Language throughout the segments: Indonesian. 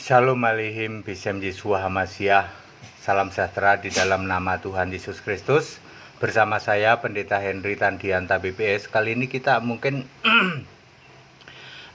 Shalom Aleihim Bisem Yeshua Hamasyah. Salam sejahtera di dalam nama Tuhan Yesus Kristus. Bersama saya Pendeta Henry Tandianta BPS. Kali ini kita mungkin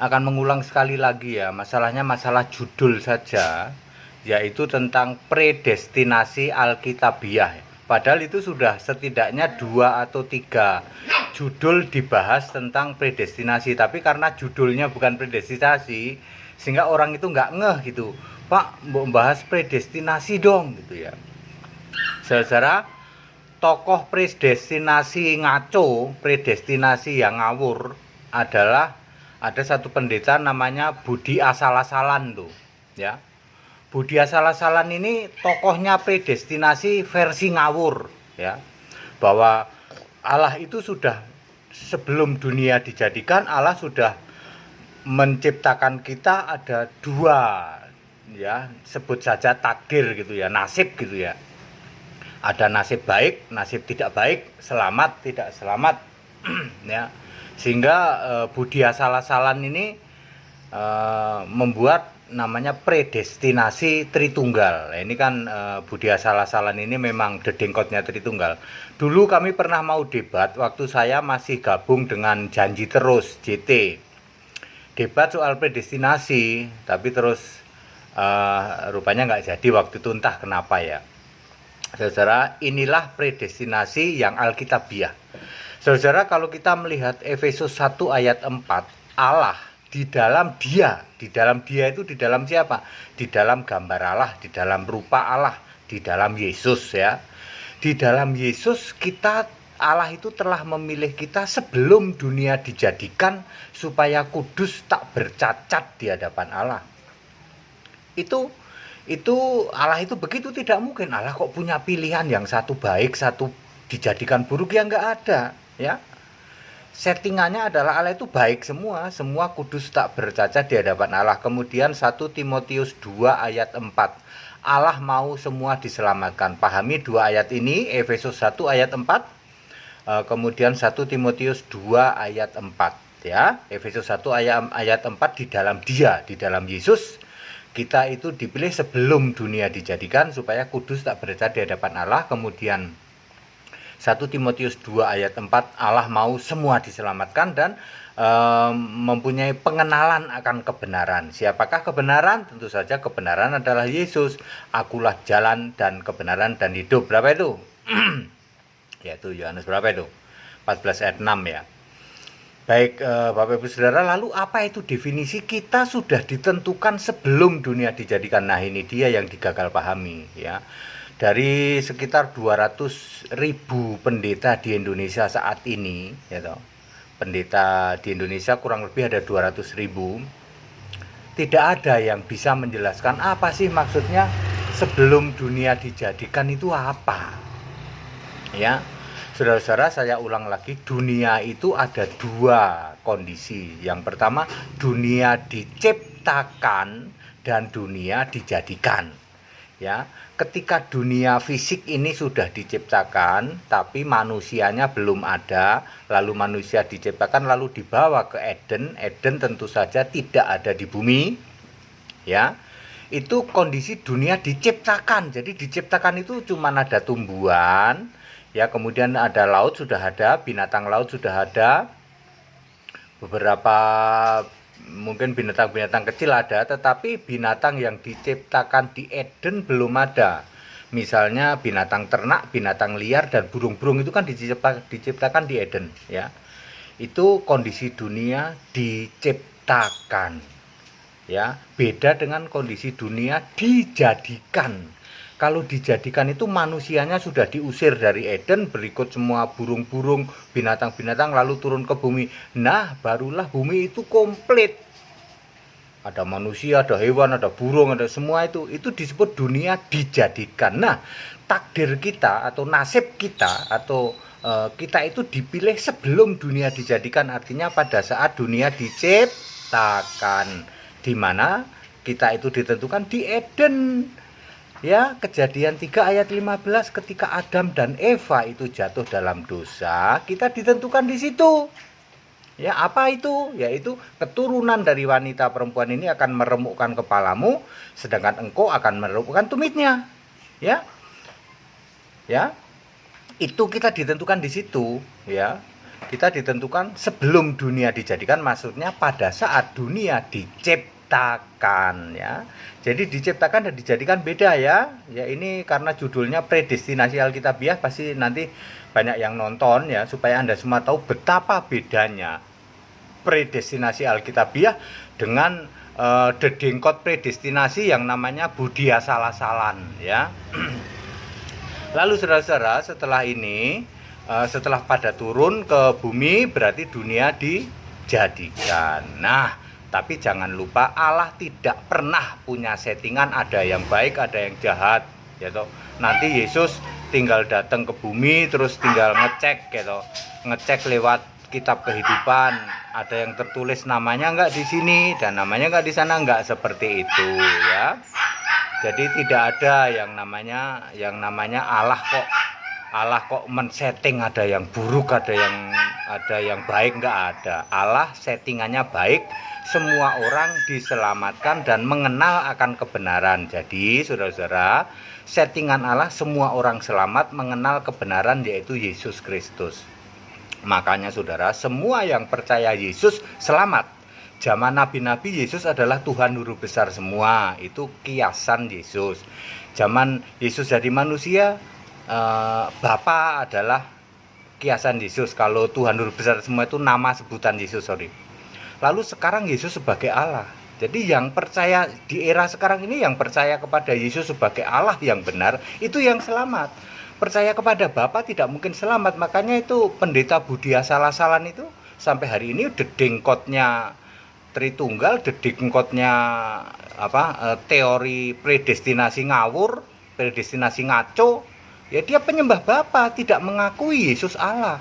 akan mengulang sekali lagi ya. Masalahnya masalah judul saja, yaitu tentang predestinasi Alkitabiah. Padahal itu sudah setidaknya 2 atau 3 judul dibahas tentang predestinasi. Tapi karena judulnya bukan predestinasi, sehingga orang itu nggak ngeh gitu. Pak, mau bahas predestinasi dong gitu ya. Saudara, tokoh predestinasi ngaco, predestinasi yang ngawur adalah ada satu pendeta namanya Budi Asal-Asalan tuh ya. Budi Asal-Asalan ini tokohnya predestinasi versi ngawur ya. Bahwa Allah itu sudah sebelum dunia dijadikan, Allah sudah menciptakan kita ada 2 ya, sebut saja takdir gitu ya, nasib gitu ya. Ada nasib baik, nasib tidak baik, selamat, tidak selamat ya. Sehingga Budi Asal-Asalan ini membuat namanya predestinasi Tritunggal. Nah, ini kan Budi Asal-Asalan ini memang dedengkotnya Tritunggal. Dulu kami pernah mau debat waktu saya masih gabung dengan Janji Terus JT. Debat soal predestinasi, tapi terus rupanya nggak jadi waktu itu, entah kenapa ya. Saudara, inilah predestinasi yang Alkitabiah. Saudara, kalau kita melihat Efesus 1 ayat 4, Allah di dalam dia itu di dalam siapa? Di dalam gambar Allah, di dalam rupa Allah, di dalam Yesus ya. Di dalam Yesus kita, Allah itu telah memilih kita sebelum dunia dijadikan supaya kudus tak bercacat di hadapan Allah. Itu Allah itu begitu, tidak mungkin Allah kok punya pilihan yang satu baik, satu dijadikan buruk, ya enggak ada ya. Settingannya adalah Allah itu baik semua kudus tak bercacat di hadapan Allah. Kemudian 1 Timotius 2 ayat 4. Allah mau semua diselamatkan. Pahami 2 ayat ini, Efesus 1 ayat 4. Kemudian 1 Timotius 2 ayat 4 ya. Efesus 1 ayat 4, di dalam dia, di dalam Yesus kita itu dipilih sebelum dunia dijadikan supaya kudus tak bercacat di hadapan Allah. Kemudian 1 Timotius 2 ayat 4, Allah mau semua diselamatkan dan mempunyai pengenalan akan kebenaran. Siapakah kebenaran? Tentu saja kebenaran adalah Yesus. Akulah jalan dan kebenaran dan hidup. Berapa itu? Yaitu Yohanes berapa itu? 14 ayat 6 ya. Baik Bapak Ibu Saudara, lalu apa itu definisi? Kita sudah ditentukan sebelum dunia dijadikan. Nah, ini dia yang digagal pahami ya. Dari sekitar 200.000 pendeta di Indonesia saat ini ya toh. Pendeta di Indonesia kurang lebih ada 200.000. Tidak ada yang bisa menjelaskan apa sih maksudnya sebelum dunia dijadikan itu apa. Ya. Saudara-saudara, saya ulang lagi, dunia itu ada 2 kondisi. Yang pertama, dunia diciptakan dan dunia dijadikan. Ya, ketika dunia fisik ini sudah diciptakan, tapi manusianya belum ada, lalu manusia diciptakan lalu dibawa ke Eden. Eden tentu saja tidak ada di bumi. Ya. Itu kondisi dunia diciptakan. Jadi diciptakan itu cuma ada tumbuhan, ya, kemudian ada laut sudah ada, binatang laut sudah ada, beberapa mungkin binatang-binatang kecil ada, tetapi binatang yang diciptakan di Eden belum ada. Misalnya binatang ternak, binatang liar, dan burung-burung itu kan diciptakan di Eden ya. Itu kondisi dunia diciptakan ya. Beda dengan kondisi dunia dijadikan. Kalau dijadikan itu manusianya sudah diusir dari Eden, berikut semua burung-burung, binatang-binatang lalu turun ke bumi. Nah, barulah bumi itu komplit. Ada manusia, ada hewan, ada burung, ada semua itu. Itu disebut dunia dijadikan. Nah, takdir kita atau nasib kita atau kita itu dipilih sebelum dunia dijadikan. Artinya pada saat dunia diciptakan. Di mana kita itu ditentukan di Eden. Ya, Kejadian 3 ayat 15, ketika Adam dan Eva itu jatuh dalam dosa, kita ditentukan di situ. Ya, apa itu? Yaitu keturunan dari wanita perempuan ini akan meremukkan kepalamu, sedangkan engkau akan meremukkan tumitnya. Ya, ya, itu kita ditentukan di situ, ya. Kita ditentukan sebelum dunia dijadikan, maksudnya pada saat dunia diciptakan, ya. Jadi diciptakan dan dijadikan beda, ya. Ya, ini karena judulnya predestinasi Alkitabiah, pasti nanti banyak yang nonton, ya, supaya Anda semua tahu betapa bedanya predestinasi Alkitabiah dengan dedengkot predestinasi yang namanya budi asal-asalan, ya. Lalu saudara-saudara, setelah ini, setelah pada turun ke bumi, berarti dunia dijadikan. Nah, tapi jangan lupa Allah tidak pernah punya settingan ada yang baik, ada yang jahat, ya toh. Nanti Yesus tinggal datang ke bumi, terus tinggal ngecek, gitu, ngecek lewat kitab kehidupan, ada yang tertulis namanya enggak di sini dan namanya enggak di sana, enggak seperti itu, ya. Jadi tidak ada yang namanya Allah kok men-setting ada yang buruk, ada yang baik, enggak ada. Allah settingannya baik, semua orang diselamatkan dan mengenal akan kebenaran. Jadi saudara-saudara, settingan Allah semua orang selamat mengenal kebenaran, yaitu Yesus Kristus. Makanya saudara, semua yang percaya Yesus selamat. Zaman nabi-nabi Yesus adalah Tuhan Huru Besar semua, itu kiasan Yesus. Zaman Yesus jadi manusia, Bapa adalah kiasan Yesus. Kalau Tuhan Huru Besar semua itu nama sebutan Yesus, sorry. Lalu sekarang Yesus sebagai Allah. Jadi yang percaya di era sekarang ini, yang percaya kepada Yesus sebagai Allah yang benar, itu yang selamat. Percaya kepada Bapa tidak mungkin selamat. Makanya itu pendeta budi asal-asalan itu sampai hari ini dedengkotnya Tritunggal, dedengkotnya teori predestinasi ngawur, predestinasi ngaco, ya dia penyembah Bapa, tidak mengakui Yesus Allah,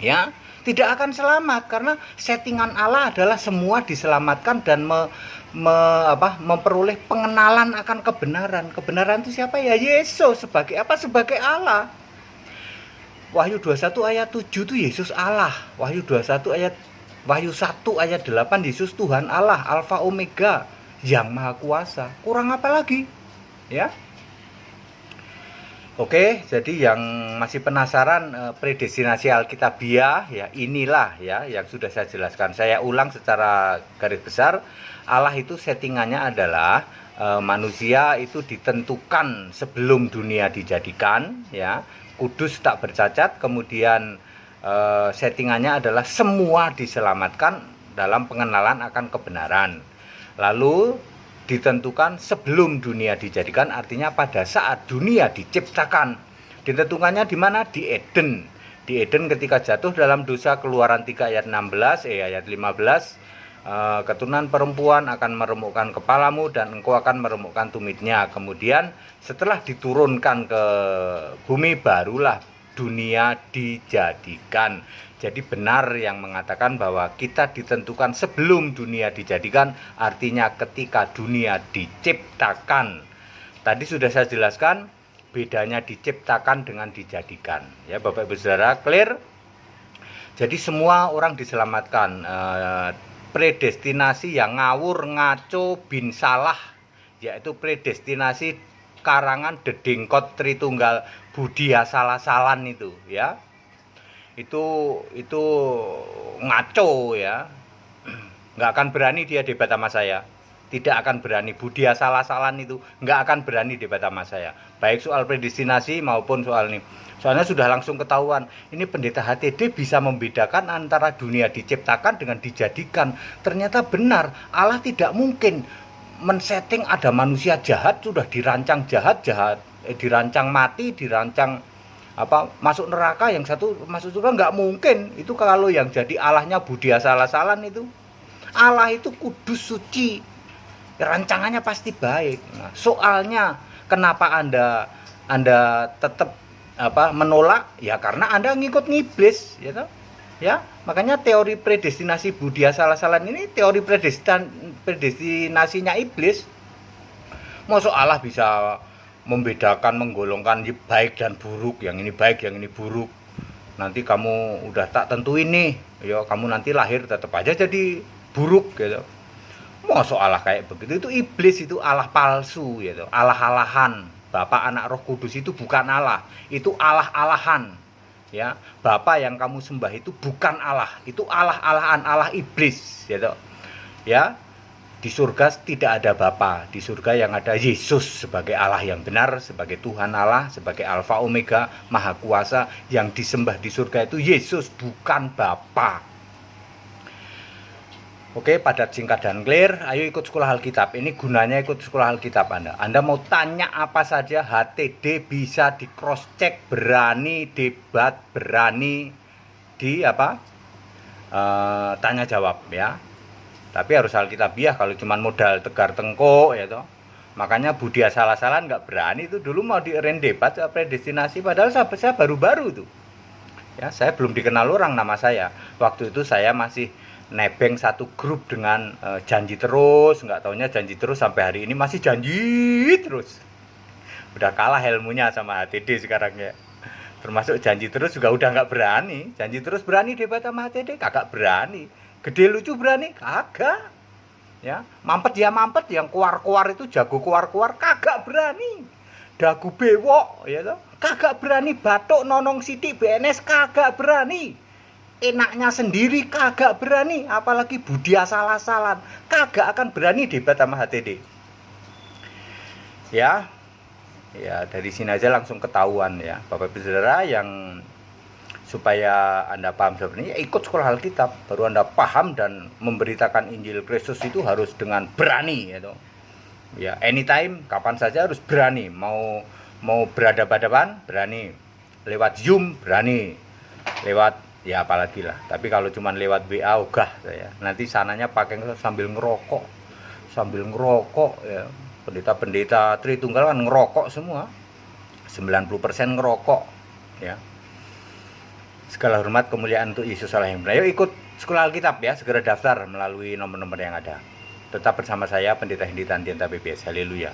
ya tidak akan selamat karena settingan Allah adalah semua diselamatkan dan memperoleh pengenalan akan kebenaran. Kebenaran itu siapa? Ya Yesus. Sebagai apa? Sebagai Allah. Wahyu 21 ayat 7 itu Yesus Allah. Wahyu 1 ayat 8 Yesus Tuhan Allah, Alfa Omega, yang Maha Kuasa. Kurang apa lagi? Ya. Oke, jadi yang masih penasaran predestinasi Alkitabiah, ya inilah ya yang sudah saya jelaskan. Saya ulang secara garis besar, Allah itu settingannya adalah manusia itu ditentukan sebelum dunia dijadikan, ya. Kudus tak bercacat, kemudian settingannya adalah semua diselamatkan dalam pengenalan akan kebenaran. Lalu ditentukan sebelum dunia dijadikan, artinya pada saat dunia diciptakan. Ditentukannya di mana? Di Eden. Di Eden ketika jatuh dalam dosa, Keluaran 3 ayat 16, ayat 15, keturunan perempuan akan meremukkan kepalamu dan engkau akan meremukkan tumitnya. Kemudian setelah diturunkan ke bumi, barulah dunia dijadikan. Jadi benar yang mengatakan bahwa kita ditentukan sebelum dunia dijadikan, artinya ketika dunia diciptakan. Tadi sudah saya jelaskan bedanya diciptakan dengan dijadikan, ya Bapak Ibu Saudara, clear? Jadi semua orang diselamatkan. Predestinasi yang ngawur, ngaco, bin salah, yaitu predestinasi karangan dedengkot Tritunggal budi asal-asalan itu, ya. Itu ngaco, ya. Nggak akan berani dia debat sama saya. Tidak akan berani. Budi asal-asalan itu nggak akan berani debat sama saya. Baik soal predestinasi maupun soal ini. Soalnya sudah langsung ketahuan. Ini pendeta HTD bisa membedakan antara dunia diciptakan dengan dijadikan. Ternyata benar. Allah tidak mungkin men-setting ada manusia jahat, sudah dirancang jahat, dirancang mati, dirancang masuk neraka, yang satu masuk surga. Nggak mungkin. Itu kalau yang jadi Allahnya budi asal-asalan itu. Allah itu kudus, suci, rancangannya pasti baik. Nah, soalnya kenapa Anda tetap menolak? Ya karena Anda ngikut ngiblis, ya toh? Ya, makanya teori predestinasi budi asal-asalan ini teori predestinasinya iblis. Masa Allah bisa membedakan, menggolongkan baik dan buruk, yang ini baik, yang ini buruk. nanti kamu udah tak tentuin nih, ya kamu nanti lahir tetap aja jadi buruk gitu. Masa Allah kayak begitu? Itu iblis, itu Allah palsu gitu. Allah-alahan. Bapa, Anak, Roh Kudus itu bukan Allah, itu Allah-alahan. Ya, Bapa yang kamu sembah itu bukan Allah, itu Allah-alahan, Allah iblis gitu. Ya, di surga tidak ada Bapa, di surga yang ada Yesus sebagai Allah yang benar, sebagai Tuhan Allah, sebagai Alfa Omega, Maha Kuasa. Yang disembah di surga itu Yesus, bukan Bapa. Oke, padat, singkat, dan clear. Ayo ikut sekolah Alkitab. Ini gunanya ikut sekolah Alkitab Anda. Anda mau tanya apa saja, HTD bisa di cross check, berani debat, berani di tanya jawab ya. Tapi harus Alkitabiah, kalau cuma modal tegar tengkuk ya toh. Makanya Budi asal-asalan nggak berani itu dulu mau di-arrange debat predestinasi, padahal saya baru-baru tuh. Ya, saya belum dikenal orang nama saya. Waktu itu saya masih nebeng satu grup dengan janji terus, nggak taunya janji terus sampai hari ini masih janji terus. Udah kalah ilmunya sama HTD sekarang ya. Termasuk janji terus juga udah nggak berani. Janji terus berani debat sama HTD, kagak berani. Gede lucu berani, kagak. Ya, mampet ya mampet, yang kuar-kuar itu jago kuar-kuar kagak berani. Dagu bewok ya toh, kagak berani. Batuk nonong sidik BNS kagak berani. Enaknya sendiri kagak berani, apalagi Budi asal-asalan, kagak akan berani debat sama HTD. Ya dari sini aja langsung ketahuan ya, Bapak Ibu Saudara, yang supaya Anda paham sebenarnya, ya ikut sekolah Alkitab, baru Anda paham dan memberitakan Injil Kristus itu harus dengan berani gitu. Ya, anytime, kapan saja harus berani, mau berhadapan-hadapan berani, lewat Zoom berani, lewat ya apalagi lah. Tapi kalau cuma lewat WA ogah saya. Nanti sananya pakai sambil ngerokok ya. Pendeta-pendeta Tritunggal kan ngerokok semua. 90% ngerokok ya. Segala hormat kemuliaan untuk Yesus Allah yang benar. Ayo ikut sekolah Alkitab ya, segera daftar melalui nomor-nomor yang ada. Tetap bersama saya Pendeta Hendy Tandianta PBS. Haleluya.